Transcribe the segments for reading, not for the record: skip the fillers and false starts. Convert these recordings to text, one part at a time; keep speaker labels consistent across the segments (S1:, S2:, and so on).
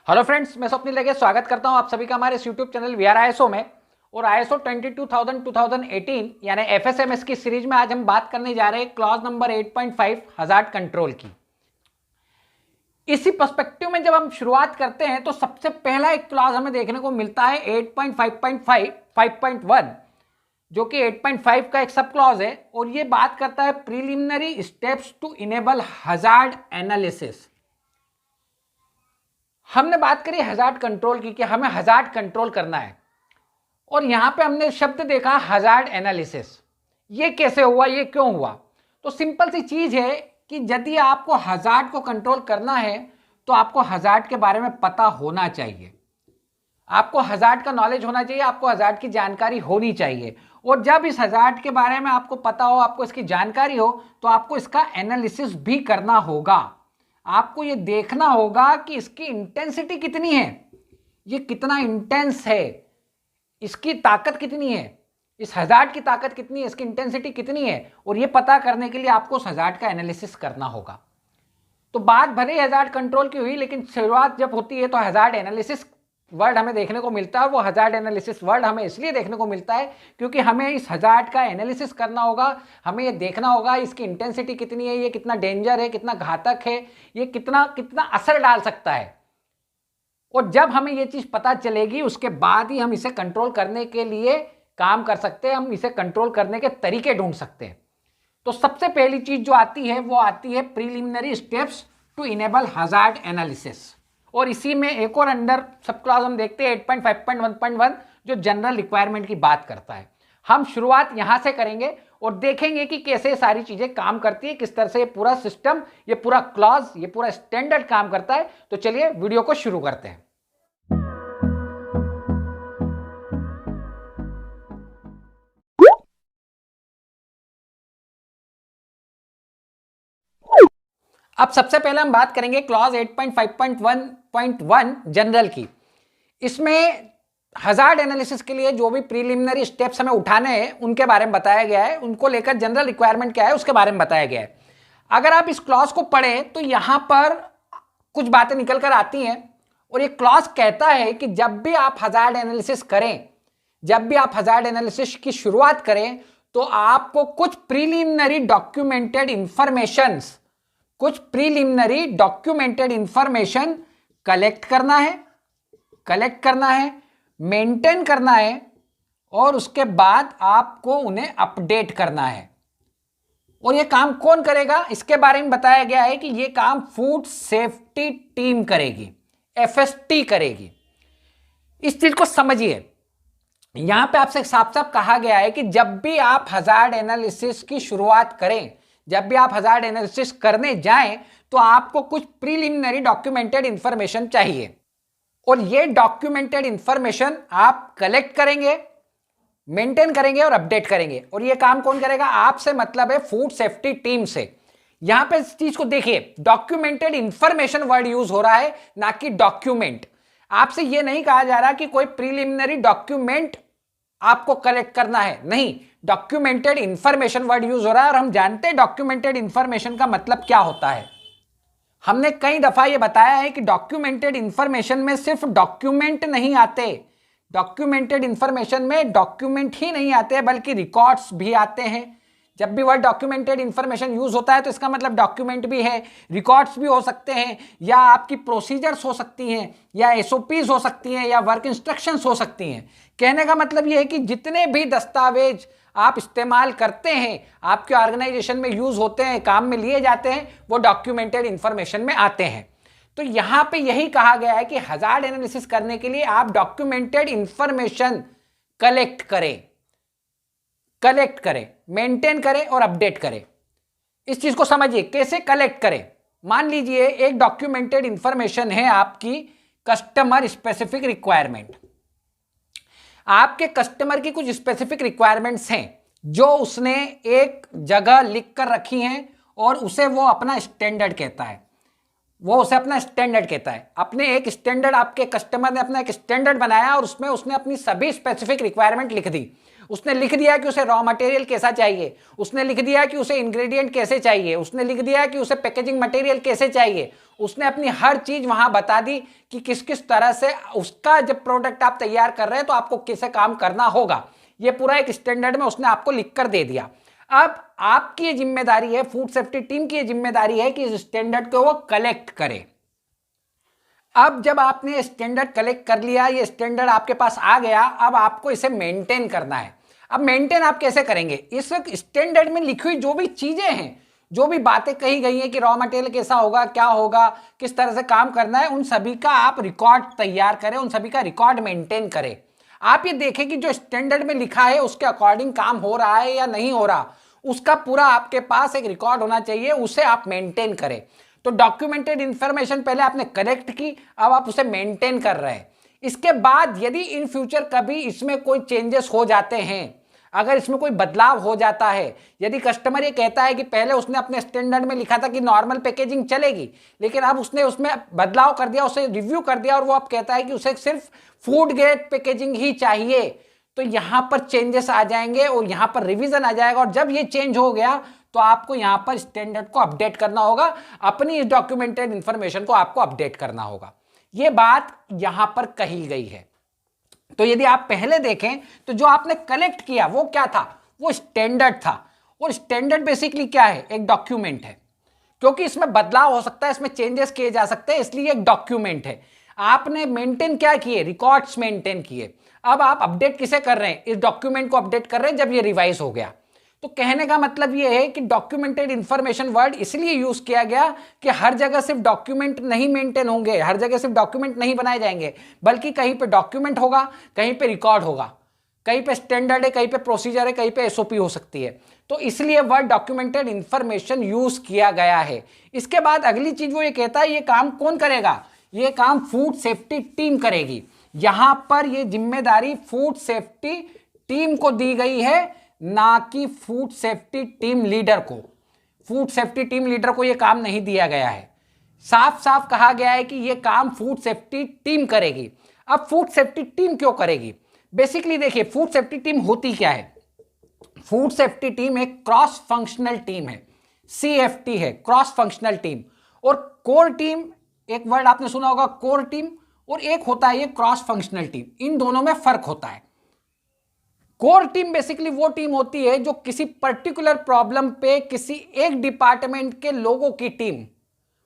S1: Hello friends, मैं स्वप्निल लगे स्वागत करता हूं आप सभी का हमारे इस YouTube channel we are ISO में। और आईएसओ 22018 यानी एफएसएमएस की सीरीज में आज हम बात करने जा रहे हैं क्लॉज नंबर 8.5 हजार्ड कंट्रोल की। इसी पर्सपेक्टिव में जब हम शुरुआत करते हैं तो सबसे पहला एक क्लॉज हमें देखने को मिलता है 8.5.5 जो कि 8.5 का एक सब क्लॉज है और ये बात करता है preliminary steps to enable hazard analysis. हमने बात करी हजार्ड कंट्रोल की कि हमें हजार्ड कंट्रोल करना है और यहां पे हमने शब्द देखा हजार्ड एनालिसिस। ये कैसे हुआ, ये क्यों हुआ? तो सिंपल सी चीज है कि यदि आपको हजार्ड को कंट्रोल करना है तो आपको हजार्ड के बारे में पता होना चाहिए, आपको हजार्ड का नॉलेज होना चाहिए, आपको हजार्ड की जानकारी होनी चाहिए। और जब इस हजार्ड के बारे में आपको पता हो, आपको इसकी जानकारी हो, तो आपको इसका एनालिसिस भी करना होगा। आपको ये देखना होगा कि इसकी इंटेंसिटी कितनी है, ये कितना इंटेंस है, इसकी ताकत कितनी है, इस हजार्ड की ताकत कितनी है, इसकी इंटेंसिटी कितनी है। और ये पता करने के लिए आपको उस हजार्ड का एनालिसिस करना होगा। तो बात भले ही हजार्ड कंट्रोल की हुई, लेकिन शुरुआत जब होती है तो हजार्ड एनालिसिस वर्ड हमें देखने को मिलता है। वो हजार्ड एनालिसिस वर्ड हमें इसलिए देखने को मिलता है क्योंकि हमें इस हजार्ड का एनालिसिस करना होगा। हमें ये देखना होगा इसकी इंटेंसिटी कितनी है, ये कितना डेंजर है, कितना घातक है, ये कितना कितना असर डाल सकता है। और जब हमें ये चीज पता चलेगी उसके बाद ही हम इसे कंट्रोल करने के लिए काम कर सकते हैं, हम इसे कंट्रोल करने के तरीके ढूंढ सकते हैं। तो सबसे पहली चीज जो आती है वो आती है preliminary steps to enable hazard analysis. और इसी में एक और अंडर सब क्लॉज हम देखते हैं 8.5.1.1 जो जनरल रिक्वायरमेंट की बात करता है। हम शुरुआत यहां से करेंगे और देखेंगे कि कैसे सारी चीजें काम करती है, किस तरह से ये पूरा सिस्टम, ये पूरा क्लॉज, ये पूरा स्टैंडर्ड काम करता है। तो चलिए वीडियो को शुरू करते हैं। अब सबसे पहले हम बात करेंगे क्लॉज 8.5.1.1 जनरल की। इसमें हजार्ड एनालिसिस के लिए जो भी प्रीलिमिनरी स्टेप्स हमें उठाने हैं उनके बारे में बताया गया है, उनको लेकर जनरल रिक्वायरमेंट क्या है उसके बारे में बताया गया है। अगर आप इस क्लॉज को पढ़ें तो यहां पर कुछ बातें निकल कर आती हैं और ये क्लॉज कहता है कि जब भी आप हजार्ड एनालिसिस करें, जब भी आप हजार्ड एनालिसिस की शुरुआत करें तो आपको कुछ प्रीलिमिनरी डॉक्यूमेंटेड इंफॉर्मेशंस, कुछ प्रीलिमिनरी डॉक्यूमेंटेड इंफॉर्मेशन कलेक्ट करना है, मेंटेन करना है और उसके बाद आपको उन्हें अपडेट करना है। और यह काम कौन करेगा इसके बारे में बताया गया है कि यह काम फूड सेफ्टी टीम करेगी, एफएसटी करेगी। इस चीज को समझिए, यहां पे आपसे साफ साफ कहा गया है कि जब भी आप हजार्ड एनालिसिस की शुरुआत करें, जब भी आप हजार्ड एनालिसिस करने जाएं तो आपको कुछ प्रीलिमिनरी डॉक्यूमेंटेड इंफॉर्मेशन चाहिए और ये डॉक्यूमेंटेड इंफॉर्मेशन आप कलेक्ट करेंगे, मेंटेन करेंगे और अपडेट करेंगे। और ये काम कौन करेगा? आपसे मतलब है फूड सेफ्टी टीम से। यहां पे इस चीज को देखिए, डॉक्यूमेंटेड इंफॉर्मेशन वर्ड यूज हो रहा है, ना कि डॉक्यूमेंट। आपसे यह नहीं कहा जा रहा कि कोई प्रीलिमिनरी डॉक्यूमेंट आपको कलेक्ट करना है, नहीं, डॉक्यूमेंटेड इंफॉर्मेशन वर्ड यूज हो रहा है। और हम जानते हैं डॉक्यूमेंटेड इंफॉर्मेशन का मतलब क्या होता है। हमने कई दफा यह बताया है कि डॉक्यूमेंटेड इंफॉर्मेशन में सिर्फ डॉक्यूमेंट नहीं आते, डॉक्यूमेंटेड इंफॉर्मेशन में डॉक्यूमेंट ही नहीं आते बल्कि रिकॉर्ड्स भी आते हैं। जब भी वर्ड डॉक्यूमेंटेड इंफॉर्मेशन यूज होता है तो इसका मतलब डॉक्यूमेंट भी है, रिकॉर्ड्स भी हो सकते हैं, या आपकी प्रोसीजर्स हो सकती हैं, या एसओपीज हो सकती हैं, या वर्क इंस्ट्रक्शंस हो सकती हैं। कहने का मतलब यह है कि जितने भी दस्तावेज आप इस्तेमाल करते हैं, आपके ऑर्गेनाइजेशन में यूज होते हैं, काम में लिए जाते हैं, वो डॉक्यूमेंटेड इंफॉर्मेशन में आते हैं। तो यहां पे यही कहा गया है कि हजार्ड एनालिसिस करने के लिए आप डॉक्यूमेंटेड इंफॉर्मेशन कलेक्ट करें, मेंटेन करें और अपडेट करें। इस चीज को समझिए, कैसे कलेक्ट करें। मान लीजिए एक डॉक्यूमेंटेड इंफॉर्मेशन है आपकी कस्टमर स्पेसिफिक रिक्वायरमेंट। आपके कस्टमर की कुछ स्पेसिफिक रिक्वायरमेंट्स हैं जो उसने एक जगह लिख कर रखी हैं और उसे वो अपना स्टैंडर्ड कहता है, अपने एक स्टैंडर्ड, आपके कस्टमर ने अपना एक स्टैंडर्ड बनाया और उसमें उसने अपनी सभी स्पेसिफिक रिक्वायरमेंट लिख दी। उसने लिख दिया कि उसे रॉ मटेरियल कैसा चाहिए, उसने लिख दिया कि उसे इंग्रेडिएंट कैसे चाहिए, उसने लिख दिया कि उसे पैकेजिंग मटेरियल कैसे चाहिए, उसने अपनी हर चीज वहां बता दी कि किस किस तरह से उसका जब प्रोडक्ट आप तैयार कर रहे हैं तो आपको कैसे काम करना होगा। ये पूरा एक स्टैंडर्ड में उसने आपको लिख कर दे दिया। अब आपकी ये जिम्मेदारी है, फूड सेफ्टी टीम की ये जिम्मेदारी है कि इस स्टैंडर्ड को वो कलेक्ट करे। अब जब आपने स्टैंडर्ड कलेक्ट कर लिया, ये स्टैंडर्ड आपके पास आ गया, अब आपको इसे मेंटेन करना है। अब मेंटेन आप कैसे करेंगे? इस स्टैंडर्ड में लिखी हुई जो भी चीजें हैं, जो भी बातें कही गई हैं कि रॉ मटेरियल कैसा होगा, क्या होगा, किस तरह से काम करना है, उन सभी का आप रिकॉर्ड तैयार करें, उन सभी का रिकॉर्ड मेंटेन करें। आप ये देखें कि जो स्टैंडर्ड में लिखा है उसके अकॉर्डिंग काम हो रहा है या नहीं हो रहा, उसका पूरा आपके पास एक रिकॉर्ड होना चाहिए, उसे आप मेंटेन करें। तो डॉक्यूमेंटेड इंफॉर्मेशन पहले आपने कलेक्ट की, अब आप उसे मेंटेन कर रहे हैं। इसके बाद यदि इन फ्यूचर कभी इसमें कोई चेंजेस हो जाते हैं, अगर इसमें कोई बदलाव हो जाता है, यदि कस्टमर ये कहता है कि पहले उसने अपने स्टैंडर्ड में लिखा था कि नॉर्मल पैकेजिंग चलेगी, लेकिन अब उसने उसमें बदलाव कर दिया, उसे रिव्यू कर दिया और वो अब कहता है कि उसे सिर्फ फूड ग्रेड पैकेजिंग ही चाहिए, तो यहां पर चेंजेस आ जाएंगे और यहां पर रिवीजन आ जाएगा। और जब ये चेंज हो गया तो आपको यहां पर स्टैंडर्ड को अपडेट करना होगा, अपनी इस डॉक्यूमेंटेड इंफॉर्मेशन को आपको अपडेट करना होगा। ये बात यहां पर कही गई है। तो यदि आप पहले देखें तो जो आपने कलेक्ट किया वो क्या था? वो स्टैंडर्ड था। और स्टैंडर्ड बेसिकली क्या है? एक डॉक्यूमेंट है, क्योंकि इसमें बदलाव हो सकता है, इसमें चेंजेस किए जा सकते हैं, इसलिए एक डॉक्यूमेंट है। आपने मेंटेन क्या किए? रिकॉर्ड्स मेंटेन किए। अब आप अपडेट किसे कर रहे हैं? इस डॉक्यूमेंट को अपडेट कर रहे हैं जब ये रिवाइज हो गया। तो कहने का मतलब ये है कि डॉक्यूमेंटेड इंफॉर्मेशन वर्ड इसलिए यूज किया गया कि हर जगह सिर्फ डॉक्यूमेंट नहीं मेंटेन होंगे, हर जगह सिर्फ डॉक्यूमेंट नहीं बनाए जाएंगे, बल्कि कहीं पे डॉक्यूमेंट होगा, कहीं पे रिकॉर्ड होगा, कहीं पे स्टैंडर्ड है, कहीं पे प्रोसीजर है, कहीं पे एसओपी हो सकती है। तो इसलिए वर्ड डॉक्यूमेंटेड इंफॉर्मेशन यूज किया गया है। इसके बाद अगली चीज वो ये कहता है, ये काम कौन करेगा? ये काम फूड सेफ्टी टीम करेगी। यहां पर ये जिम्मेदारी फूड सेफ्टी टीम को दी गई है, ना कि फूड सेफ्टी टीम लीडर को। फूड सेफ्टी टीम लीडर को यह काम नहीं दिया गया है। साफ साफ कहा गया है कि यह काम फूड सेफ्टी टीम करेगी। अब फूड सेफ्टी टीम क्यों करेगी? बेसिकली देखिए, फूड सेफ्टी टीम होती क्या है? फूड सेफ्टी टीम एक क्रॉस फंक्शनल टीम है, CFT है, क्रॉस फंक्शनल टीम। और कोर टीम, एक वर्ड आपने सुना होगा कोर टीम, और एक होता है ये क्रॉस फंक्शनल टीम। इन दोनों में फर्क होता है। कोर टीम बेसिकली वो टीम होती है जो किसी पर्टिकुलर प्रॉब्लम पे किसी एक डिपार्टमेंट के लोगों की टीम,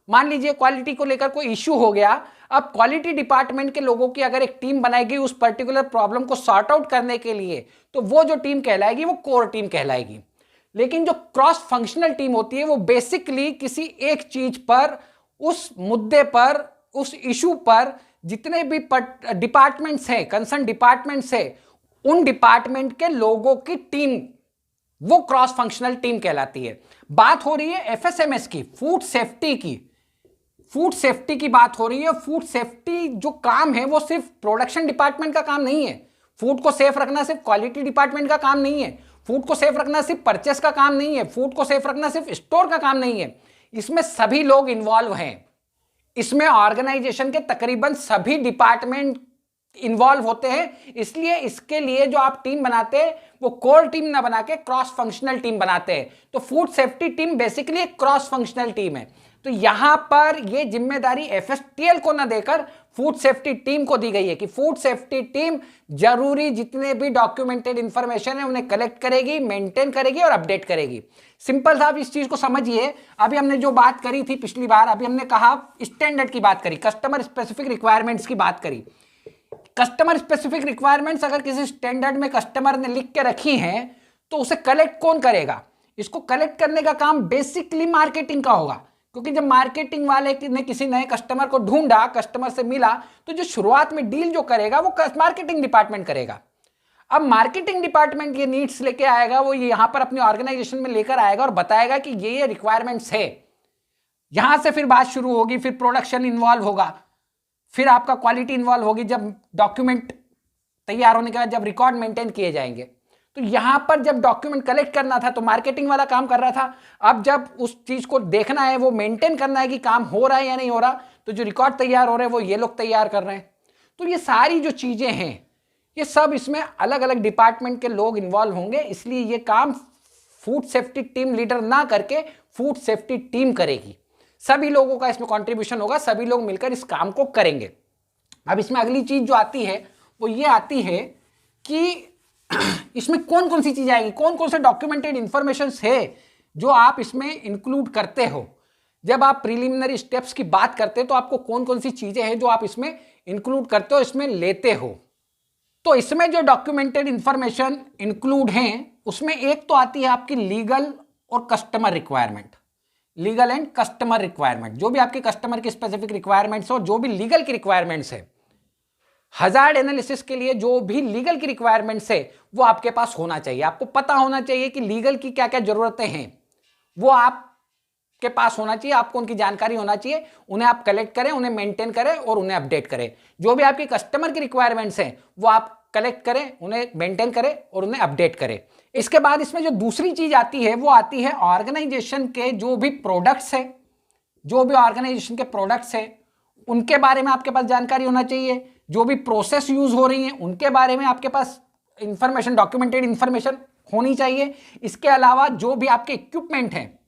S1: मान लीजिए क्वालिटी को लेकर कोई इश्यू हो गया, अब क्वालिटी डिपार्टमेंट के लोगों की अगर एक टीम बनाएगी उस पर्टिकुलर प्रॉब्लम को सॉर्ट आउट करने के लिए, तो वो जो टीम कहलाएगी वो कोर टीम कहलाएगी। लेकिन जो क्रॉस फंक्शनल टीम होती है वो बेसिकली किसी एक चीज पर, उस मुद्दे पर, उस इशू पर जितने भी डिपार्टमेंट्स हैं, कंसर्न डिपार्टमेंट्स है, उन डिपार्टमेंट के लोगों की टीम, वो क्रॉस फंक्शनल टीम कहलाती है। बात हो रही है FSMS की, फूड सेफ्टी की। फूड सेफ्टी की बात हो रही है। फूड सेफ्टी जो काम है वो सिर्फ प्रोडक्शन डिपार्टमेंट का काम नहीं है। फूड को सेफ रखना सिर्फ क्वालिटी डिपार्टमेंट का काम नहीं है। फूड को सेफ रखना सिर्फ परचेस का काम नहीं है। फूड को सेफ रखना सिर्फ स्टोर का काम नहीं है। इसमें सभी लोग इन्वॉल्व हैं। इसमें ऑर्गेनाइजेशन के तकरीबन सभी डिपार्टमेंट इन्वॉल्व होते हैं। इसलिए इसके लिए जो आप टीम बनाते हैं वो कोर टीम ना बना के क्रॉस फंक्शनल टीम बनाते हैं। तो फूड सेफ्टी टीम बेसिकली एक क्रॉस फंक्शनल टीम है। तो यहां पर ये जिम्मेदारी FSTL को ना देकर फूड सेफ्टी टीम को दी गई है कि फूड सेफ्टी टीम जरूरी जितने भी डॉक्यूमेंटेड इंफॉर्मेशन है उन्हें कलेक्ट करेगी, मेंटेन करेगी और अपडेट करेगी। सिंपल साहब इस चीज को समझिए। अभी हमने जो बात करी थी पिछली बार, अभी हमने कहा स्टैंडर्ड की बात करी, कस्टमर स्पेसिफिक रिक्वायरमेंट्स की बात करी। कस्टमर स्पेसिफिक रिक्वायरमेंट्स अगर किसी स्टैंडर्ड में कस्टमर ने लिख के रखी हैं तो उसे कलेक्ट कौन करेगा? इसको कलेक्ट करने का काम बेसिकली मार्केटिंग का होगा, क्योंकि जब मार्केटिंग वाले ने किसी नए कस्टमर को ढूंढा, कस्टमर से मिला, तो जो शुरुआत में डील जो करेगा वो मार्केटिंग डिपार्टमेंट करेगा। अब मार्केटिंग डिपार्टमेंट ये नीड्स लेके आएगा, वो यहां पर अपनी ऑर्गेनाइजेशन में लेकर आएगा और बताएगा कि ये रिक्वायरमेंट्स है। यहां से फिर बात शुरू होगी, फिर प्रोडक्शन इन्वॉल्व होगा, फिर आपका क्वालिटी इन्वॉल्व होगी। जब डॉक्यूमेंट तैयार होने के बाद जब रिकॉर्ड मेंटेन किए जाएंगे, तो यहां पर जब डॉक्यूमेंट कलेक्ट करना था तो मार्केटिंग वाला काम कर रहा था। अब जब उस चीज को देखना है, वो मेंटेन करना है कि काम हो रहा है या नहीं हो रहा, तो जो रिकॉर्ड तैयार हो रहे हैं वो ये लोग तैयार कर रहे हैं। तो ये सारी जो चीजें हैं ये सब इसमें अलग अलग डिपार्टमेंट के लोग इन्वॉल्व होंगे, इसलिए ये काम फूड सेफ्टी टीम लीडर ना करके फूड सेफ्टी टीम करेगी। सभी लोगों का इसमें कंट्रीब्यूशन होगा, सभी लोग मिलकर इस काम को करेंगे। अब इसमें अगली चीज जो आती है वो ये आती है कि इसमें कौन कौन सी चीज आएगी, कौन कौन से डॉक्यूमेंटेड इंफॉर्मेशन है जो आप इसमें इंक्लूड करते हो। जब आप प्रीलिमिनरी स्टेप्स की बात करते हो तो आपको कौन कौन सी चीजें हैं जो आप इसमें इंक्लूड करते हो, इसमें लेते हो। तो इसमें जो डॉक्यूमेंटेड इंफॉर्मेशन इंक्लूड हैं उसमें एक तो आती है आपकी लीगल और customer requirement. Legal and customer requirement, जो भी आपके कस्टमर की स्पेसिफिक रिक्वायरमेंट्स हो, जो भी लीगल की रिक्वायरमेंट्स है, हजार्ड एनालिसिस के लिए जो भी लीगल की रिक्वायरमेंट्स है वो आपके पास होना चाहिए। आपको पता होना चाहिए कि लीगल की क्या क्या जरूरतें हैं, वो आपके पास होना चाहिए, आपको उनकी जानकारी होना चाहिए, उन्हें आप कलेक्ट करें, उन्हें मेंटेन करें और उन्हें अपडेट करें। जो भी आपकी कस्टमर की रिक्वायरमेंट्स हैं वो आप कलेक्ट करें, उन्हें मेंटेन करें और उन्हें अपडेट करें। इसके बाद इसमें जो दूसरी चीज आती है वो आती है ऑर्गेनाइजेशन के जो भी प्रोडक्ट्स है, जो भी ऑर्गेनाइजेशन के प्रोडक्ट्स है उनके बारे में आपके पास जानकारी होना चाहिए। जो भी प्रोसेस यूज हो रही है उनके बारे में आपके पास इंफॉर्मेशन, डॉक्यूमेंटेड इंफॉर्मेशन होनी चाहिए। इसके अलावा जो भी आपके इक्विपमेंट हैं,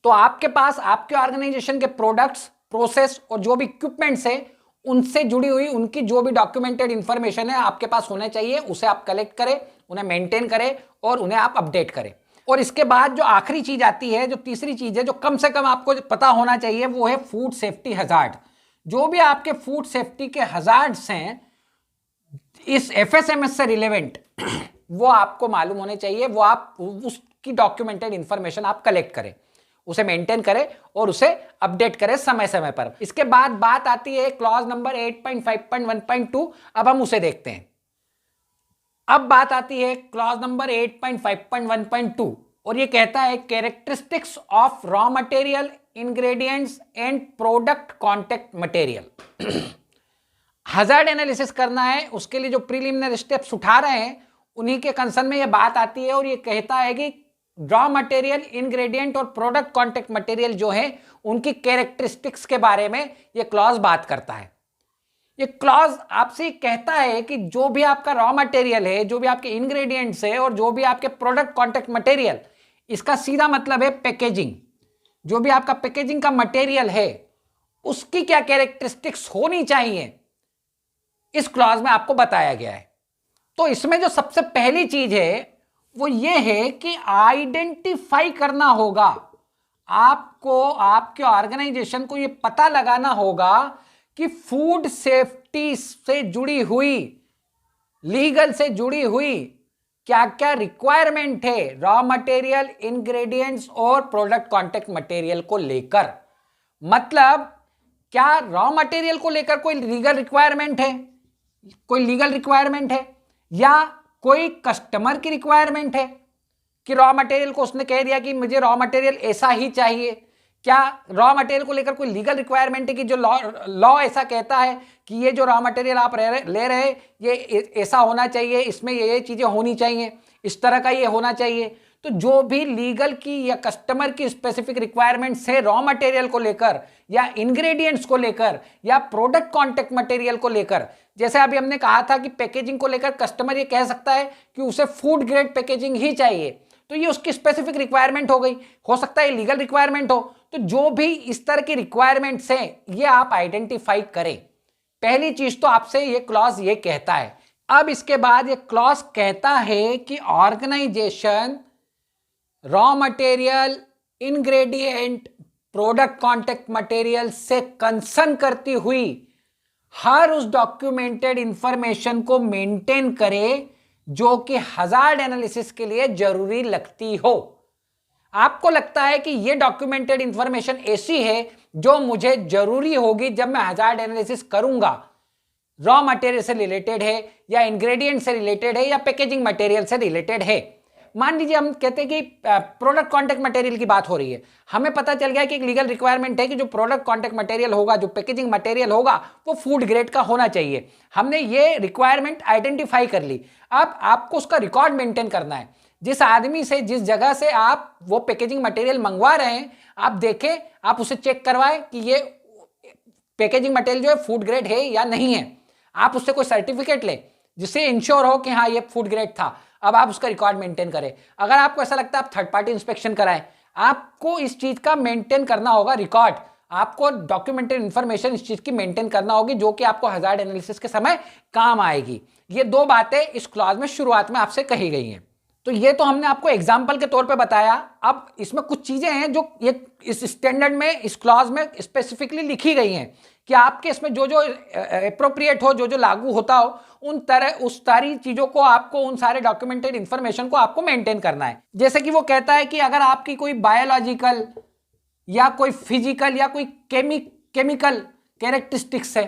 S1: तो आपके पास आपके ऑर्गेनाइजेशन के प्रोडक्ट्स, प्रोसेस और जो भी इक्विपमेंट्स है उनसे जुड़ी हुई उनकी जो भी डॉक्यूमेंटेड इंफॉर्मेशन है आपके पास होना चाहिए। उसे आप कलेक्ट करें, उन्हें मेंटेन करें और उन्हें आप अपडेट करें। और इसके बाद जो आखिरी चीज आती है, जो तीसरी चीज है, जो कम से कम आपको पता होना चाहिए, वो है फूड सेफ्टी हजार्ड। जो भी आपके फूड सेफ्टी के हजार्ड्स हैं इस एफएसएमएस से रिलेवेंट वो आपको मालूम होने चाहिए। वो आप उसकी डॉक्यूमेंटेड इंफॉर्मेशन आप कलेक्ट करें, उसे मेंटेन करें और उसे अपडेट करें समय समय पर। इसके बाद बात आती है क्लॉज नंबर 8.5.1.2। अब हम उसे देखते हैं। अब बात आती है क्लॉज नंबर 8.5.1.2 और ये कहता है characteristics of raw material, ingredients and product contact material. Hazard analysis करना है, उसके लिए जो प्रीलिमिनरी स्टेप्स उठा रहे हैं उन्हीं के कंसर्न में ये बात आती है और ये कहता है कि रॉ मटेरियल, इंग्रेडिएंट और प्रोडक्ट कॉन्टेक्ट मटेरियल जो है उनकी कैरेक्टरिस्टिक्स के बारे में ये क्लॉज बात करता है। ये क्लॉज आपसे कहता है कि जो भी आपका रॉ मटेरियल है, जो भी आपके इंग्रेडिएंट्स है और जो भी आपके प्रोडक्ट कॉन्टेक्ट मटेरियल, इसका सीधा मतलब है पैकेजिंग। जो भी आपका पैकेजिंग का मटेरियल है उसकी क्या कैरेक्टरिस्टिक्स होनी चाहिए, इस क्लॉज में आपको बताया गया है। तो इसमें जो सबसे पहली चीज है वो ये है कि आइडेंटिफाई करना होगा आपको, आपके ऑर्गेनाइजेशन को ये पता लगाना होगा कि फूड सेफ्टी से जुड़ी हुई, लीगल से जुड़ी हुई क्या क्या रिक्वायरमेंट है रॉ मटेरियल, इंग्रेडिएंट्स और प्रोडक्ट कॉन्टेक्ट मटेरियल को लेकर। मतलब क्या रॉ मटेरियल को लेकर कोई लीगल रिक्वायरमेंट है, कोई लीगल रिक्वायरमेंट है, या कोई कस्टमर की रिक्वायरमेंट है कि रॉ मटेरियल को उसने कह दिया कि मुझे रॉ मटेरियल ऐसा ही चाहिए। क्या रॉ मटेरियल को लेकर कोई लीगल रिक्वायरमेंट है कि जो लॉ ऐसा कहता है कि ये जो रॉ मटेरियल आप ले रहे ये ऐसा होना चाहिए, इसमें ये चीजें होनी चाहिए, इस तरह का ये होना चाहिए। तो जो भी लीगल की या कस्टमर की स्पेसिफिक रिक्वायरमेंट्स है रॉ मटेरियल को लेकर या इंग्रेडिएंट्स को लेकर या प्रोडक्ट कॉन्टेक्ट मटेरियल को लेकर, जैसे अभी हमने कहा था कि पैकेजिंग को लेकर कस्टमर ये कह सकता है कि उसे फूड ग्रेड पैकेजिंग ही चाहिए, तो ये उसकी स्पेसिफिक रिक्वायरमेंट हो गई, हो सकता है लीगल रिक्वायरमेंट हो। तो जो भी इस तरह की रिक्वायरमेंट्स हैं ये आप आइडेंटिफाई करें। पहली चीज तो आपसे ये क्लॉज ये कहता है। अब इसके बाद ये क्लॉज कहता है कि organisation raw material, ingredient, product contact material से कंसर्न करती हुई हर उस डॉक्यूमेंटेड इंफॉर्मेशन को मेंटेन करे जो कि हजार्ड एनालिसिस के लिए जरूरी लगती हो। आपको लगता है कि यह डॉक्यूमेंटेड इंफॉर्मेशन ऐसी है जो मुझे जरूरी होगी जब मैं हजार्ड एनालिसिस करूंगा, रॉ मटेरियल से रिलेटेड है या इंग्रेडिएंट से रिलेटेड है या पैकेजिंग मटेरियल से रिलेटेड है। मान लीजिए हम कहते हैं कि प्रोडक्ट कॉन्टेक्ट मटेरियल की बात हो रही है, हमें पता चल गया कि एक लीगल रिक्वायरमेंट है कि जो प्रोडक्ट कॉन्टेक्ट मटेरियल होगा, जो पैकेजिंग मटेरियल होगा वो फूड ग्रेड का होना चाहिए। हमने ये रिक्वायरमेंट आइडेंटिफाई कर ली। अब आपको उसका रिकॉर्ड मेंटेन करना है। जिस आदमी से, जिस जगह से आप वो पैकेजिंग मटेरियल मंगवा रहे हैं, आप देखें, आप उसे चेक करवाएं कि ये पैकेजिंग मटेरियल जो है फूड ग्रेड है या नहीं है। आप उससे कोई सर्टिफिकेट लें जिससे इंश्योर हो कि हाँ ये फूड ग्रेड था, अब आप उसका रिकॉर्ड मेंटेन करें। अगर आपको ऐसा लगता है आप थर्ड पार्टी इंस्पेक्शन कराएं, आपको इस चीज का मेंटेन करना होगा रिकॉर्ड, आपको डॉक्यूमेंटेड इंफॉर्मेशन इस चीज की मेंटेन करना होगी जो कि आपको हजार्ड एनालिसिस के समय काम आएगी। ये दो बातें इस क्लॉज में शुरुआत में आपसे कही गई हैं। तो ये तो हमने आपको एग्जाम्पल के तौर पे बताया। अब इसमें कुछ चीजें हैं जो ये इस स्टैंडर्ड में, इस क्लॉज में स्पेसिफिकली लिखी गई हैं कि आपके इसमें जो जो एप्रोप्रिएट हो, जो जो लागू होता हो, उस सारी चीजों को आपको, उन सारे डॉक्यूमेंटेड इंफॉर्मेशन को आपको मेंटेन करना है। जैसे कि वो कहता है कि अगर आपकी कोई बायोलॉजिकल या कोई फिजिकल या कोई केमिकल कैरेक्टरिस्टिक्स है,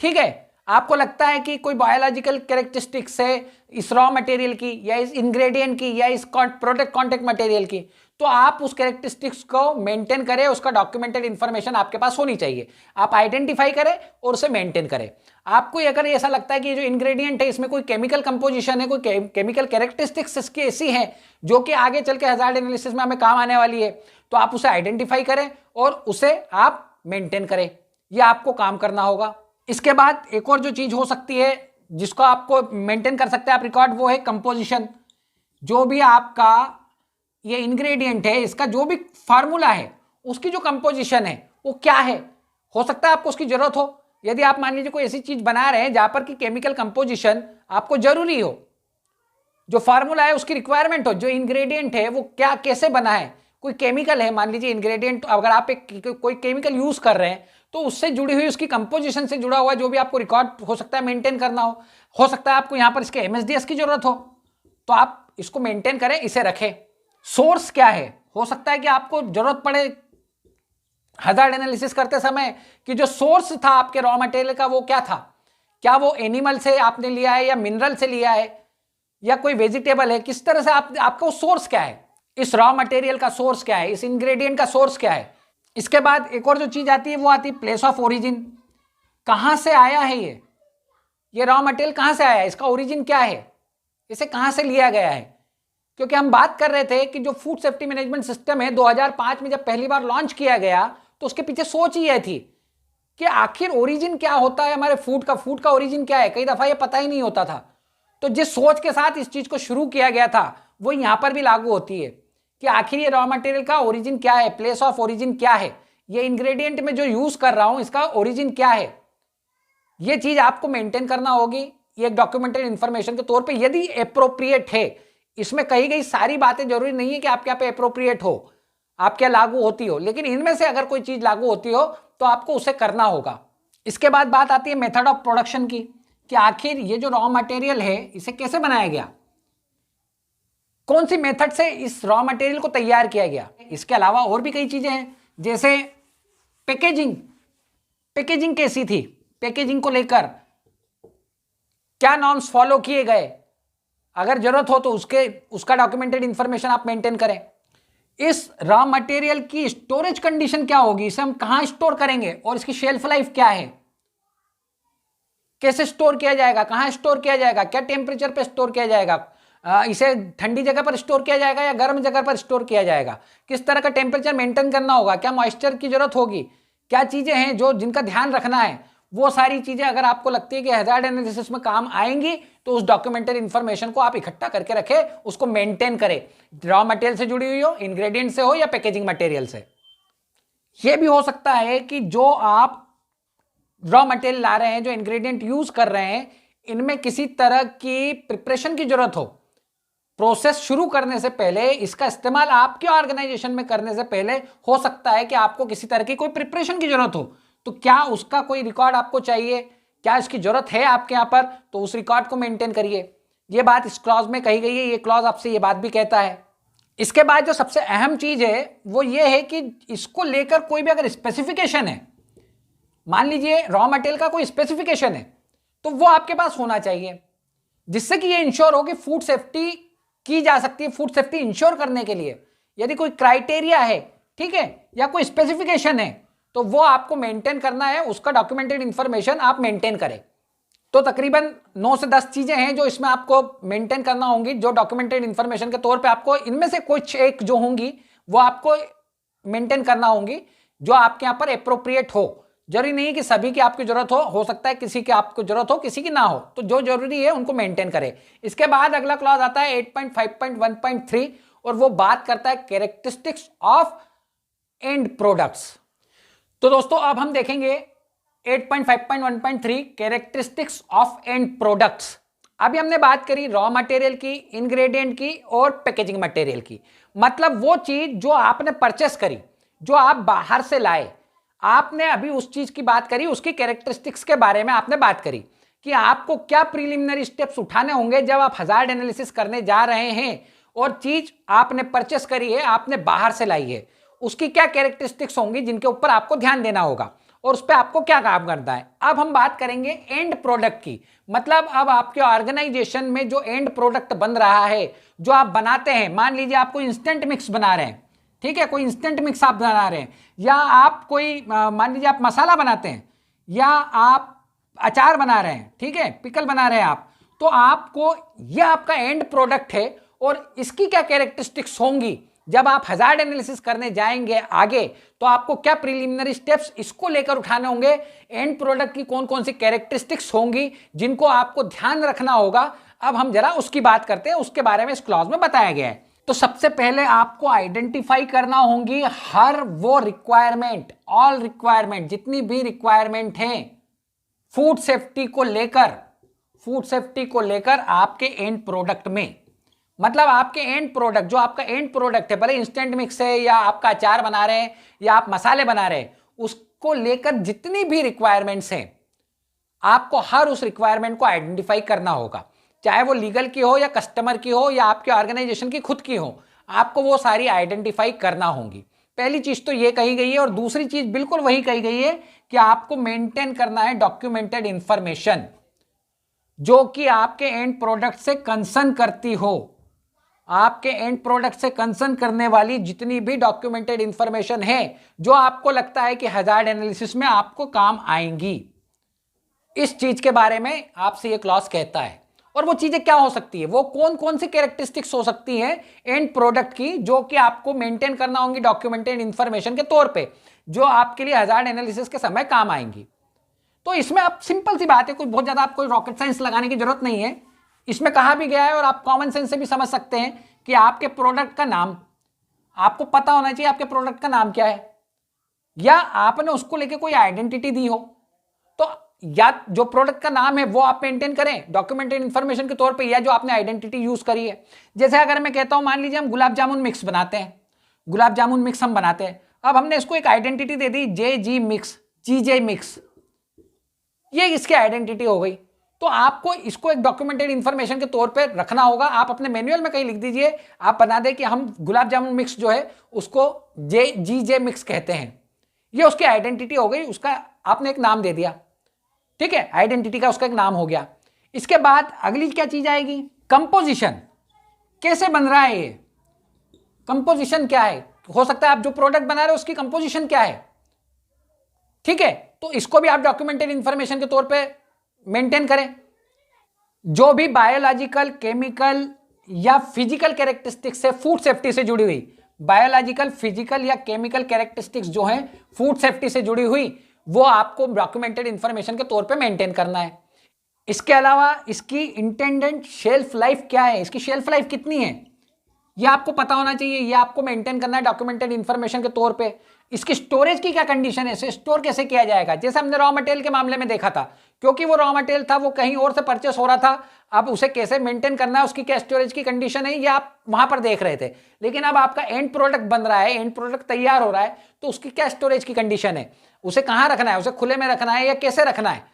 S1: ठीक है, आपको लगता है कि कोई बायोलॉजिकल कैरेक्टरिस्टिक्स है इस रॉ मटेरियल की या इस इंग्रेडिएंट की या इस प्रोडक्ट कॉन्टेक्ट मटेरियल की, तो आप उस कैरेक्टरिस्टिक्स को मेंटेन करें, उसका डॉक्यूमेंटेड इंफॉर्मेशन आपके पास होनी चाहिए। आप आइडेंटिफाई करें और उसे मेंटेन करें। आपको अगर ऐसा लगता है कि जो इंग्रेडिएंट है इसमें कोई केमिकल कंपोजिशन है, कोई केमिकल कैरेक्टरिस्टिक्स इसकी ऐसी हैं जो कि आगे चल के हजार्ड एनालिसिस में हमें काम आने वाली है, तो आप उसे आइडेंटिफाई करें और उसे आप मेंटेन करें। यह आपको काम करना होगा। इसके बाद एक और जो चीज हो सकती है जिसको आपको मेंटेन कर सकते हैं आप रिकॉर्ड, वो है कंपोजिशन। जो भी आपका ये इंग्रेडिएंट है, इसका जो भी फार्मूला है, उसकी जो कंपोजिशन है वो क्या है। हो सकता है आपको उसकी जरूरत हो। यदि आप मान लीजिए कोई ऐसी चीज बना रहे हैं जहां पर कि केमिकल कंपोजिशन आपको जरूरी हो, जो फार्मूला है उसकी रिक्वायरमेंट हो, जो इंग्रेडिएंट है वो क्या कैसे बना है, कोई केमिकल है, मान लीजिए इंग्रेडिएंट, अगर आप कोई केमिकल यूज कर रहे हैं तो उससे जुड़ी हुई, उसकी कंपोजिशन से जुड़ा हुआ जो भी आपको रिकॉर्ड हो सकता है मेंटेन करना हो सकता है आपको यहां पर इसके एमएसडीएस की जरूरत हो, तो आप इसको मेंटेन करें, इसे रखें। सोर्स क्या है, हो सकता है कि आपको जरूरत पड़े हजार्ड एनालिसिस करते समय कि जो सोर्स था आपके रॉ मटेरियल का वो क्या था, क्या वो एनिमल से आपने लिया है या मिनरल से लिया है या कोई वेजिटेबल है, किस तरह से आपका सोर्स क्या है, इस रॉ मटेरियल का सोर्स क्या है, इस इंग्रेडिएंट का सोर्स क्या है। इसके बाद एक और जो चीज आती है वो आती है प्लेस ऑफ ओरिजिन। कहां से आया है ये रॉ मटेरियल कहां से आया है, इसका ओरिजिन क्या है, इसे कहां से लिया गया है। क्योंकि हम बात कर रहे थे कि जो फूड सेफ्टी मैनेजमेंट सिस्टम है 2005 में जब पहली बार लॉन्च किया गया तो उसके पीछे सोच ही यह थी कि आखिर ओरिजिन क्या होता है हमारे फूड का ओरिजिन क्या है। कई दफा ये पता ही नहीं होता था। तो जिस सोच के साथ इस चीज को शुरू किया गया था वो यहां पर भी लागू होती है कि आखिर ये रॉ मटेरियल का ओरिजिन क्या है, प्लेस ऑफ ओरिजिन क्या है, ये इंग्रेडिएंट में जो यूज कर रहा हूं इसका ओरिजिन क्या है। ये चीज आपको मेंटेन करना होगी, ये एक डॉक्यूमेंटेड इंफॉर्मेशन के तौर पे यदि एप्रोप्रिएट है। इसमें कही गई सारी बातें जरूरी नहीं है कि आपके यहाँ पे एप्रोप्रिएट हो, आपके यहाँ लागू होती हो, लेकिन इनमें से अगर कोई चीज लागू होती हो तो आपको उसे करना होगा। इसके बाद बात आती है मेथड ऑफ प्रोडक्शन की कि आखिर ये जो रॉ मटेरियल है इसे कैसे बनाया गया, कौन सी मेथड से इस रॉ मटेरियल को तैयार किया गया। इसके अलावा और भी कई चीजें हैं, जैसे पैकेजिंग कैसी थी, पैकेजिंग को लेकर क्या नॉर्म्स फॉलो किए गए, अगर जरूरत हो तो उसका डॉक्यूमेंटेड इंफॉर्मेशन आप मेंटेन करें। इस रॉ मटेरियल की स्टोरेज कंडीशन क्या होगी, इसे हम कहां स्टोर करेंगे और इसकी शेल्फ लाइफ क्या है, कैसे स्टोर किया जाएगा, कहां स्टोर किया जाएगा, क्या टेम्परेचर पे स्टोर किया जाएगा, इसे ठंडी जगह पर स्टोर किया जाएगा या गर्म जगह पर स्टोर किया जाएगा, किस तरह का टेम्परेचर मेंटेन करना होगा, क्या मॉइस्चर की जरूरत होगी, क्या चीजें हैं जो जिनका ध्यान रखना है। वो सारी चीजें अगर आपको लगती है कि हजार्ड एनालिसिस में काम आएंगी तो उस डॉक्यूमेंटेड इंफॉर्मेशन को आप इकट्ठा करके रखें, उसको मेंटेन करें, रॉ मटेरियल से जुड़ी हुई हो, इंग्रेडिएंट से हो या पैकेजिंग मटेरियल से। यह भी हो सकता है कि जो आप रॉ मटेरियल ला रहे हैं, जो इंग्रेडिएंट यूज कर रहे हैं, इनमें किसी तरह की प्रिपरेशन की जरूरत हो। प्रोसेस शुरू करने से पहले, इसका इस्तेमाल आपके ऑर्गेनाइजेशन में करने से पहले हो सकता है कि आपको किसी तरह की कोई प्रिपरेशन की जरूरत हो, तो क्या उसका कोई रिकॉर्ड आपको चाहिए, क्या इसकी जरूरत है आपके यहां पर, तो उस रिकॉर्ड को मेंटेन करिए। यह बात इस क्लॉज में कही गई है, ये क्लॉज आपसे ये बात भी कहता है। इसके बाद जो सबसे अहम चीज है वो ये है कि इसको लेकर कोई भी अगर स्पेसिफिकेशन है, मान लीजिए रॉ मटेरियल का कोई स्पेसिफिकेशन है, तो वो आपके पास होना चाहिए, जिससे कि ये इंश्योर हो कि फूड सेफ्टी की जा सकती है। फूड सेफ्टी इंश्योर करने के लिए यदि कोई क्राइटेरिया है, ठीक है, या कोई स्पेसिफिकेशन है, तो वो आपको मेंटेन करना है, उसका डॉक्यूमेंटेड इंफॉर्मेशन आप मेंटेन करें। तो तकरीबन 9 से 10 चीजें हैं जो इसमें आपको मेंटेन करना होंगी, जो डॉक्यूमेंटेड इंफॉर्मेशन के तौर पे आपको इनमें से कुछ एक जो होंगी वो आपको मेंटेन करना होंगी, जो आपके यहां पर एप्रोप्रिएट हो। जरूरी नहीं है कि सभी की आपकी जरूरत हो सकता है किसी की आपको जरूरत हो, किसी की ना हो, तो जो जरूरी है उनको मेंटेन करें। इसके बाद अगला क्लॉज आता है 8.5.1.3 और वो बात करता है कैरेक्टरिस्टिक्स ऑफ एंड प्रोडक्ट्स। तो दोस्तों अब हम देखेंगे 8.5.1.3 कैरेक्टरिस्टिक्स ऑफ एंड प्रोडक्ट्स। अभी हमने बात करी रॉ मटेरियल की, इंग्रेडिएंट की और पैकेजिंग मटेरियल की। मतलब वो चीज जो आपने परचेस करी, जो आप बाहर से लाए, आपने अभी उस चीज की बात करी, उसकी कैरेक्टरिस्टिक्स के बारे में आपने बात करी कि आपको क्या प्रीलिमिनरी स्टेप्स उठाने होंगे जब आप हजार्ड एनालिसिस करने जा रहे हैं और चीज आपने परचेस करी है, आपने बाहर से लाई है, उसकी क्या कैरेक्टरिस्टिक्स होंगी जिनके ऊपर आपको ध्यान देना होगा और उस पर आपको क्या काम करना है। अब हम बात करेंगे एंड प्रोडक्ट की। मतलब अब आपके ऑर्गेनाइजेशन में जो एंड प्रोडक्ट बन रहा है, जो आप बनाते हैं, मान लीजिए आप कोई इंस्टेंट मिक्स बना रहे हैं, ठीक है, कोई इंस्टेंट मिक्स आप बना रहे हैं, या आप कोई मान लीजिए आप मसाला बनाते हैं, या आप अचार बना रहे हैं, ठीक है, पिकल बना रहे हैं आप, तो आपको यह आपका एंड प्रोडक्ट है और इसकी क्या कैरेक्टरिस्टिक्स होंगी जब आप हजार्ड एनालिसिस करने जाएंगे आगे, तो आपको क्या प्रीलिमिनरी स्टेप्स इसको लेकर उठाने होंगे, एंड प्रोडक्ट की कौन कौन सी कैरेक्टरिस्टिक्स होंगी जिनको आपको ध्यान रखना होगा। अब हम जरा उसकी बात करते हैं, उसके बारे में इस क्लॉज में बताया गया है। तो सबसे पहले आपको आइडेंटिफाई करना होंगी हर वो रिक्वायरमेंट, ऑल रिक्वायरमेंट, जितनी भी रिक्वायरमेंट हैं फूड सेफ्टी को लेकर, फूड सेफ्टी को लेकर आपके एंड प्रोडक्ट में। मतलब आपके एंड प्रोडक्ट, जो आपका एंड प्रोडक्ट है, भले इंस्टेंट मिक्स है या आपका अचार बना रहे हैं या आप मसाले बना रहे हैं, उसको लेकर जितनी भी रिक्वायरमेंट्स हैं, आपको हर उस रिक्वायरमेंट को आइडेंटिफाई करना होगा, चाहे वो लीगल की हो या कस्टमर की हो या आपके ऑर्गेनाइजेशन की खुद की हो, आपको वो सारी आइडेंटिफाई करना होंगी। पहली चीज तो ये कही गई है और दूसरी चीज बिल्कुल वही कही गई है कि आपको मेंटेन करना है डॉक्यूमेंटेड इंफॉर्मेशन जो कि आपके एंड प्रोडक्ट से कंसर्न करती हो। आपके एंड प्रोडक्ट से कंसर्न करने वाली जितनी भी डॉक्यूमेंटेड इंफॉर्मेशन है जो आपको लगता है कि हजार्ड एनालिसिस में आपको काम आएंगी, इस चीज के बारे में आपसे ये क्लॉज कहता है। और वो चीजें क्या हो सकती है, वो कौन कौन सी कैरेक्टरिस्टिक्स हो सकती हैं एंड प्रोडक्ट की जो कि आपको मेंटेन करना होंगी डॉक्यूमेंटेड इंफॉर्मेशन के तौर पे, जो आपके लिए हजार्ड एनालिसिस के समय काम आएंगी। तो इसमें आप सिंपल सी बात है, कोई बहुत ज्यादा आपको रॉकेट साइंस लगाने की जरूरत नहीं है। इसमें कहा भी गया है और आप कॉमन सेंस से भी समझ सकते हैं कि आपके प्रोडक्ट का नाम, आपको पता होना चाहिए आपके प्रोडक्ट का नाम क्या है, या आपने उसको लेके कोई आइडेंटिटी दी हो, तो या जो प्रोडक्ट का नाम है वो आप मेंटेन करें डॉक्यूमेंटेड इंफॉर्मेशन के तौर पे, या जो आपने आइडेंटिटी यूज करी है। जैसे अगर मैं कहता हूं, मान लीजिए हम गुलाब जामुन मिक्स बनाते हैं, गुलाब जामुन मिक्स हम बनाते हैं, अब हमने इसको एक आइडेंटिटी दे दी जे मिक्स, जीजे मिक्स, ये इसकी आइडेंटिटी हो गई। तो आपको इसको एक डॉक्यूमेंटेड इंफॉर्मेशन के तौर पे रखना होगा। आप अपने मैनुअल में कहीं लिख दीजिए, आप बना दें कि हम गुलाब जामुन मिक्स जो है उसको जे मिक्स कहते हैं, ये उसकी आइडेंटिटी हो गई, उसका आपने एक नाम दे दिया, ठीक है, आइडेंटिटी का उसका एक नाम हो गया। इसके बाद अगली क्या चीज आएगी, कंपोजिशन, कैसे बन रहा है ये, कंपोजिशन क्या है, हो सकता है आप जो प्रोडक्ट बना रहे हो उसकी कंपोजिशन क्या है, ठीक है, तो इसको भी आप डॉक्यूमेंटेड इंफॉर्मेशन के तौर पे मेंटेन करें। जो भी बायोलॉजिकल, केमिकल या फिजिकल कैरेक्टरिस्टिक्स है फूड सेफ्टी से जुड़ी हुई, बायोलॉजिकल, फिजिकल या केमिकल कैरेक्टरिस्टिक्स जो है फूड सेफ्टी से जुड़ी हुई, वो आपको डॉक्यूमेंटेड इंफॉर्मेशन के तौर पे मेंटेन करना है। इसके अलावा इसकी इंटेंडेंट शेल्फ लाइफ क्या है, इसकी शेल्फ लाइफ कितनी है, ये आपको पता होना चाहिए, ये आपको मेंटेन करना है डॉक्यूमेंटेड इंफॉर्मेशन के तौर पे। इसकी स्टोरेज की क्या कंडीशन है, इसे स्टोर कैसे किया जाएगा, जैसे हमने रॉ मटेरियल के मामले में देखा था, क्योंकि वो रॉ मटेरियल था वो कहीं और से परचेस हो रहा था, अब उसे कैसे मेंटेन करना है, उसकी क्या स्टोरेज की कंडीशन है, ये आप वहां पर देख रहे थे। लेकिन अब आपका एंड प्रोडक्ट बन रहा है, एंड प्रोडक्ट तैयार हो रहा है, तो उसकी क्या स्टोरेज की कंडीशन है, उसे कहाँ रखना है, उसे खुले में रखना है या कैसे रखना है,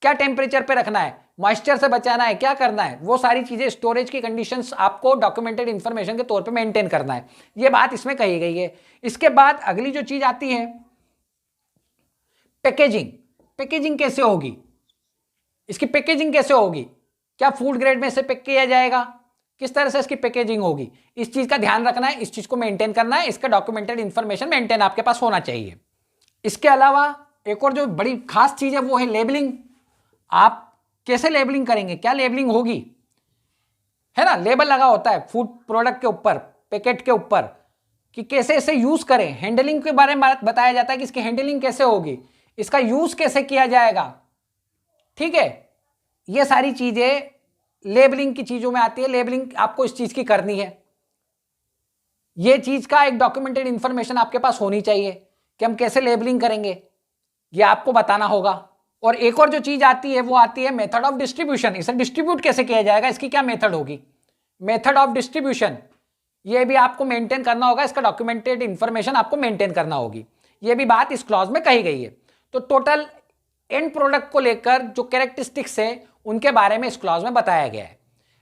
S1: क्या टेम्परेचर पे रखना है, मॉइस्चर से बचाना है, क्या करना है, वो सारी चीजें, स्टोरेज की कंडीशंस आपको डॉक्यूमेंटेड इंफॉर्मेशन के तौर पे मेंटेन करना है, ये बात इसमें कही गई है। इसके बाद अगली जो चीज आती है पैकेजिंग, पैकेजिंग कैसे होगी, इसकी पैकेजिंग कैसे होगी, क्या फूड ग्रेड में से पैक किया जाएगा, किस तरह से इसकी पैकेजिंग होगी, इस चीज का ध्यान रखना है, इस चीज को मेंटेन करना है, इसका डॉक्यूमेंटेड इंफॉर्मेशन मेंटेन आपके पास होना चाहिए। इसके अलावा एक और जो बड़ी खास चीज है वो है लेबलिंग। आप कैसे लेबलिंग करेंगे, क्या लेबलिंग होगी, है ना, लेबल लगा होता है फूड प्रोडक्ट के ऊपर, पैकेट के ऊपर, कि कैसे इसे यूज करें, हैंडलिंग के बारे में बताया जाता है कि इसकी हैंडलिंग कैसे होगी, इसका यूज कैसे किया जाएगा, ठीक है, ये सारी चीजें लेबलिंग की चीजों में आती है। लेबलिंग आपको इस चीज की करनी है, ये चीज का एक डॉक्यूमेंटेड इंफॉर्मेशन आपके पास होनी चाहिए कि हम कैसे लेबलिंग करेंगे, ये आपको बताना होगा। और एक और जो चीज आती है वो आती है मेथड ऑफ डिस्ट्रीब्यूशन। इसे डिस्ट्रीब्यूट कैसे किया जाएगा, इसकी क्या मेथड होगी, मेथड ऑफ डिस्ट्रीब्यूशन, ये भी आपको मेंटेन करना होगा, इसका डॉक्यूमेंटेड इंफॉर्मेशन आपको मेंटेन करना होगी। ये भी बात इस क्लॉज में कही गई है। तो टोटल एंड प्रोडक्ट को लेकर जो कैरेक्टरिस्टिक्स है उनके बारे में इस क्लॉज में बताया गया है।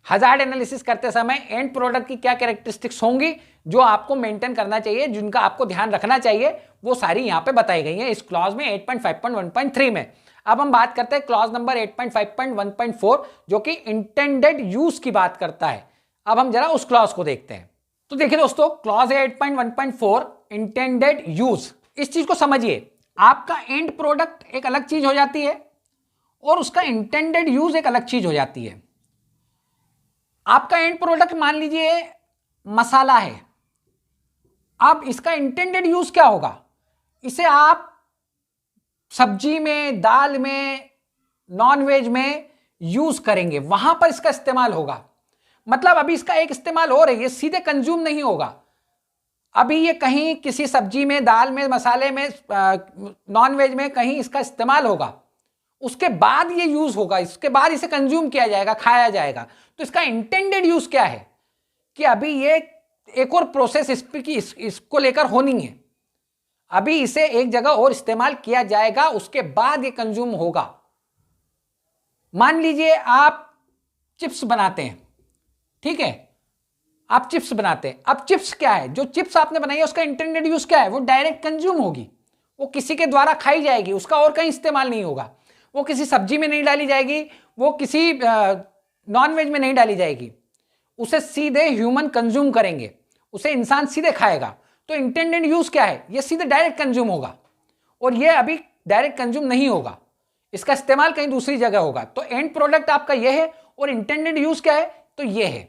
S1: हजार्ड एनालिसिस करते समय एंड प्रोडक्ट की क्या कैरेक्टरिस्टिक्स होंगी जो आपको मेंटेन करना चाहिए, जिनका आपको ध्यान रखना चाहिए, वो सारी यहां पे बताई गई हैं इस क्लॉज में 8.5.1.3 में। अब हम बात करते हैं क्लॉज नंबर 8.5.1.4 जो कि इंटेंडेड यूज की बात करता है। अब हम जरा उस क्लॉज को देखते हैं। तो देखिए दोस्तों, क्लॉज 8.1.4 इंटेंडेड यूज, इस चीज को समझिए। आपका एंड प्रोडक्ट एक अलग चीज हो जाती है और उसका इंटेंडेड यूज एक अलग चीज हो जाती है। आपका एंड प्रोडक्ट मान लीजिए मसाला है, अब इसका इंटेंडेड यूज क्या होगा, इसे आप सब्जी में, दाल में, नॉन वेज में यूज करेंगे, वहां पर इसका इस्तेमाल होगा। मतलब अभी इसका एक इस्तेमाल हो रही है, सीधे कंज्यूम नहीं होगा। अभी ये कहीं किसी सब्जी में, दाल में, मसाले में, नॉन वेज में कहीं इसका इस्तेमाल होगा, उसके बाद ये यूज होगा, इसके बाद इसे कंज्यूम किया जाएगा, खाया जाएगा। तो इसका इंटेंडेड यूज क्या है कि अभी ये एक और प्रोसेस इसको लेकर होनी है, अभी इसे एक जगह और इस्तेमाल किया जाएगा, उसके बाद ये कंज्यूम होगा। मान लीजिए आप चिप्स बनाते हैं, ठीक है, आप चिप्स बनाते हैं। अब चिप्स क्या है, जो चिप्स आपने बनाई है उसका इंटेंडेड यूज क्या है, वो डायरेक्ट कंज्यूम होगी, वो किसी के द्वारा खाई जाएगी, उसका और कहीं इस्तेमाल नहीं होगा। वो किसी सब्जी में नहीं डाली जाएगी, वो किसी नॉन वेज में नहीं डाली जाएगी, उसे सीधे ह्यूमन कंज्यूम करेंगे, उसे इंसान सीधे खाएगा। तो इंटेंडेड यूज क्या है, ये सीधे डायरेक्ट कंज्यूम होगा, और ये अभी डायरेक्ट कंज्यूम नहीं होगा, इसका इस्तेमाल कहीं दूसरी जगह होगा। तो एंड प्रोडक्ट आपका ये है और इंटेंडेड यूज क्या है, तो ये है।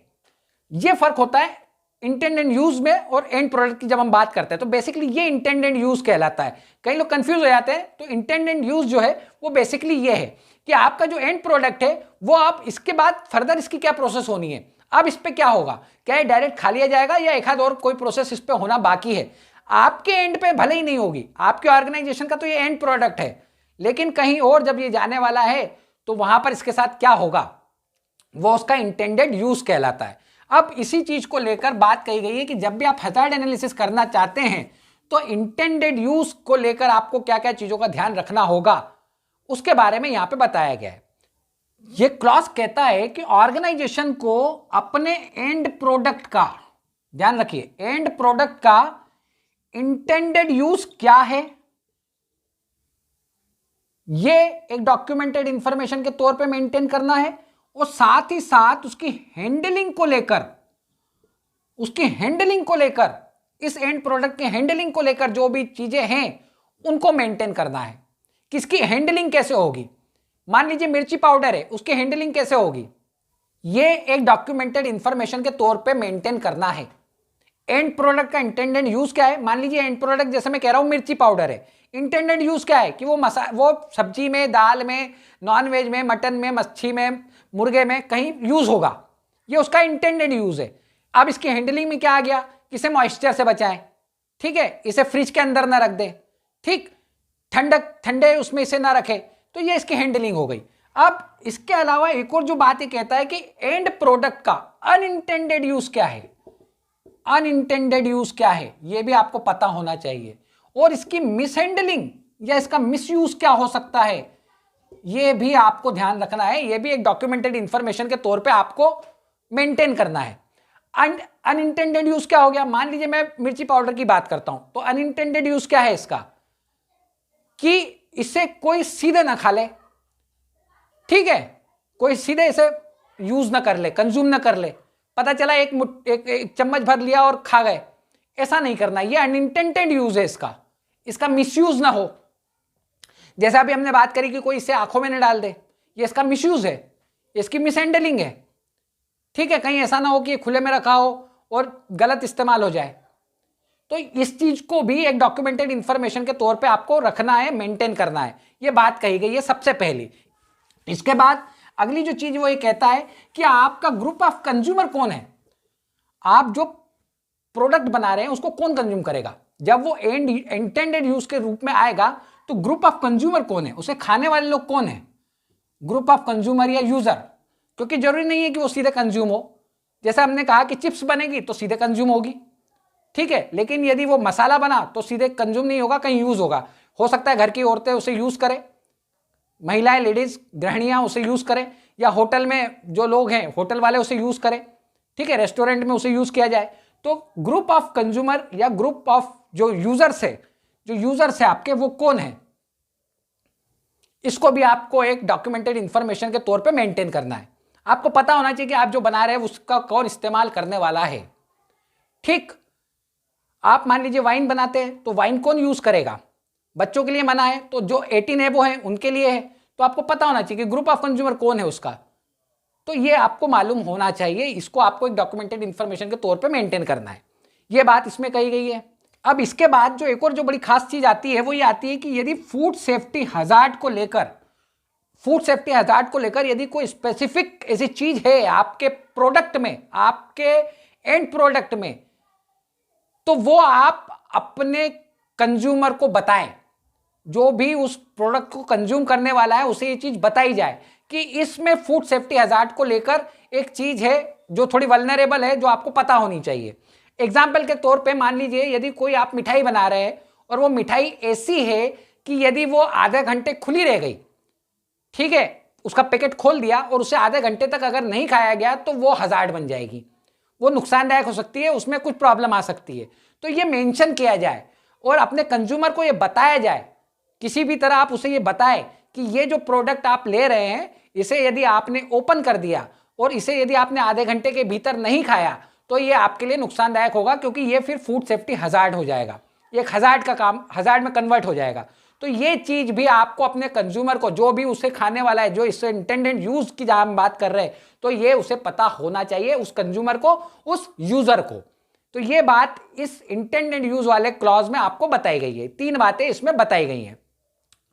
S1: ये फर्क होता है इंटेंडेड यूज में और एंड प्रोडक्ट की जब हम बात करते हैं। तो बेसिकली ये इंटेंडेड यूज कहलाता है। कई लोग कंफ्यूज हो जाते हैं। तो इंटेंडेड यूज जो है वो बेसिकली ये है कि आपका जो एंड प्रोडक्ट है वो आप इसके बाद फर्दर इसकी क्या प्रोसेस होनी है, अब इस पे क्या होगा, क्या ये डायरेक्ट खा लिया जाएगा या एक आध और कोई प्रोसेस इस पे होना बाकी है। आपके एंड पे भले ही नहीं होगी, आपके ऑर्गेनाइजेशन का तो ये एंड प्रोडक्ट है, लेकिन कहीं और जब ये जाने वाला है तो वहां पर इसके साथ क्या होगा, वो उसका इंटेंडेड यूज कहलाता है। अब इसी चीज को लेकर बात कही गई है कि जब भी आप हजार्ड एनालिसिस करना चाहते हैं तो इंटेंडेड यूज को लेकर आपको क्या क्या चीजों का ध्यान रखना होगा, उसके बारे में यहां पे बताया गया है। ये क्लॉज कहता है कि ऑर्गेनाइजेशन को अपने एंड प्रोडक्ट का, ध्यान रखिए, एंड प्रोडक्ट का इंटेंडेड यूज क्या है, ये एक डॉक्यूमेंटेड इंफॉर्मेशन के तौर पे मेंटेन करना है, और साथ ही साथ उसकी हैंडलिंग को लेकर, इस एंड प्रोडक्ट के हैंडलिंग को लेकर जो भी चीजें हैं उनको मेंटेन करना है। किसकी हैंडलिंग कैसे होगी, मान लीजिए मिर्ची पाउडर है, उसकी हैंडलिंग कैसे होगी, ये एक डॉक्यूमेंटेड इंफॉर्मेशन के तौर पे मेंटेन करना है। एंड प्रोडक्ट का इंटेंडेड यूज क्या है, मान लीजिए एंड प्रोडक्ट जैसे मैं कह रहा हूं मिर्ची पाउडर है, इंटेंडेड यूज क्या है कि वो सब्जी में, दाल में, नॉन वेज में, मटन में, मच्छी में, मुर्गे में कहीं यूज होगा, ये उसका इंटेंडेड यूज है। अब इसकी हैंडलिंग में क्या आ गया कि इसे मॉइस्चर से बचाएं, ठीक है, इसे फ्रिज के अंदर ना रख दे, ठीक, ठंडे उसमें इसे ना रखे, तो ये इसकी हैंडलिंग हो गई। अब इसके अलावा एक और जो बात ये कहता है कि एंड प्रोडक्ट का अनइंटेंडेड यूज क्या है, अनइंटेंडेड यूज क्या है ये भी आपको पता होना चाहिए, और इसकी मिसहैंडलिंग या इसका मिसयूज क्या हो सकता है ये भी आपको ध्यान रखना है। ये भी एक डॉक्यूमेंटेड इंफॉर्मेशन के तौर पे आपको मेंटेन करना है। अनइंटेंडेड यूज क्या हो गया, मान लीजिए मैं मिर्ची पाउडर की बात करता हूं, तो अनइंटेंडेड यूज क्या है इसका कि इसे कोई सीधे ना खा ले, ठीक है, कोई सीधे इसे यूज ना कर ले, कंज्यूम ना कर ले, पता चला एक चम्मच भर लिया और खा गए, ऐसा नहीं करना, ये अनइंटेंडेड यूज है इसका मिसयूज ना हो। जैसे अभी हमने बात करी कि कोई इसे आंखों में न डाल दे, ये इसका मिसयूज है, इसकी मिसहैंडलिंग है, ठीक है, कहीं ऐसा ना हो कि ये खुले में रखा हो और गलत इस्तेमाल हो जाए। तो इस चीज को भी एक डॉक्यूमेंटेड इंफॉर्मेशन के तौर पे आपको रखना है, मेंटेन करना है, ये बात कही गई है सबसे पहली। इसके बाद अगली जो चीज वो ये कहता है कि आपका ग्रुप ऑफ कंज्यूमर कौन है, आप जो प्रोडक्ट बना रहे हैं उसको कौन कंज्यूम करेगा। जब वो इंटेंडेड यूज के रूप में आएगा तो ग्रुप ऑफ कंज्यूमर कौन है, उसे खाने वाले लोग कौन है, ग्रुप ऑफ कंज्यूमर या यूजर। क्योंकि जरूरी नहीं है कि वो सीधे कंज्यूम हो, जैसे हमने कहा कि चिप्स बनेगी तो सीधे कंज्यूम होगी, ठीक है, लेकिन यदि वो मसाला बना तो सीधे कंज्यूम नहीं होगा, कहीं यूज होगा। हो सकता है घर की औरतें उसे यूज करें, महिलाएं लेडीज गृहिणियां उसे यूज करें, या होटल में जो लोग हैं होटल वाले उसे यूज करें, ठीक है, रेस्टोरेंट में उसे यूज किया जाए। तो ग्रुप ऑफ कंज्यूमर या ग्रुप ऑफ जो यूजर्स है आपके, वो कौन है, इसको भी आपको एक डॉक्यूमेंटेड इंफॉर्मेशन के तौर पे मेंटेन करना है। आपको पता होना चाहिए कि आप जो बना रहे हैं उसका कौन इस्तेमाल करने वाला है। ठीक, आप मान लीजिए वाइन बनाते हैं तो वाइन कौन यूज करेगा, बच्चों के लिए मना है, तो जो 18 एबो है उनके लिए है, तो आपको पता होना चाहिए कि ग्रुप ऑफ कंज्यूमर कौन है उसका, तो ये आपको मालूम होना चाहिए। इसको आपको एक डॉक्यूमेंटेड इंफॉर्मेशन के तौर पे मेंटेन करना है, ये बात इसमें कही गई है। अब इसके बाद जो एक और जो बड़ी खास चीज आती है वो ये आती है कि यदि फूड सेफ्टी हजार्ड को लेकर यदि कोई स्पेसिफिक ऐसी चीज है आपके प्रोडक्ट में, आपके एंड प्रोडक्ट में, तो वो आप अपने कंज्यूमर को बताएं। जो भी उस प्रोडक्ट को कंज्यूम करने वाला है उसे ये चीज बताई जाए कि इसमें फूड सेफ्टी हजार्ड को लेकर एक चीज है जो थोड़ी वल्नरेबल है, जो आपको पता होनी चाहिए। एग्जाम्पल के तौर पे मान लीजिए यदि कोई आप मिठाई बना रहे हैं और वो मिठाई ऐसी है कि यदि वो आधे घंटे खुली रह गई, ठीक है, उसका पैकेट खोल दिया और उसे आधे घंटे तक अगर नहीं खाया गया तो वो हजार्ड बन जाएगी, वो नुकसानदायक हो सकती है, उसमें कुछ प्रॉब्लम आ सकती है। तो ये मेंशन किया जाए और अपने कंज्यूमर को ये बताया जाए, किसी भी तरह आप उसे ये बताएं कि ये जो प्रोडक्ट आप ले रहे हैं इसे यदि आपने ओपन कर दिया और इसे यदि आपने आधे घंटे के भीतर नहीं खाया तो ये आपके लिए नुकसानदायक होगा, क्योंकि ये फिर फूड सेफ्टी हजार्ड हो जाएगा, एक हजार्ड का काम हजार्ड में कन्वर्ट हो जाएगा। तो ये चीज भी आपको अपने कंज्यूमर को, जो भी उसे खाने वाला है, जो इससे इंटेंडेड यूज की जहां हम बात कर रहे हैं, तो ये उसे पता होना चाहिए, उस कंज्यूमर को, उस यूजर को। तो ये बात इस इंटेंडेड यूज वाले क्लॉज में आपको बताई गई है, 3 बातें इसमें बताई गई हैं।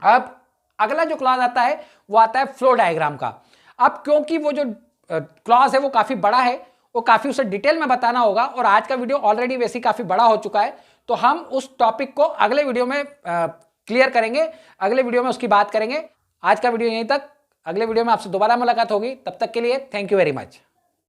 S1: अब अगला जो क्लॉज आता है वो आता है फ्लो डायग्राम का। अब क्योंकि वो जो क्लॉज है वो काफी बड़ा है, वो काफी उसे डिटेल में बताना होगा, और आज का वीडियो ऑलरेडी वैसे काफी बड़ा हो चुका है, तो हम उस टॉपिक को अगले वीडियो में क्लियर करेंगे, अगले वीडियो में उसकी बात करेंगे। आज का वीडियो यहीं तक, अगले वीडियो में आपसे दोबारा मुलाकात होगी, तब तक के लिए थैंक यू वेरी मच।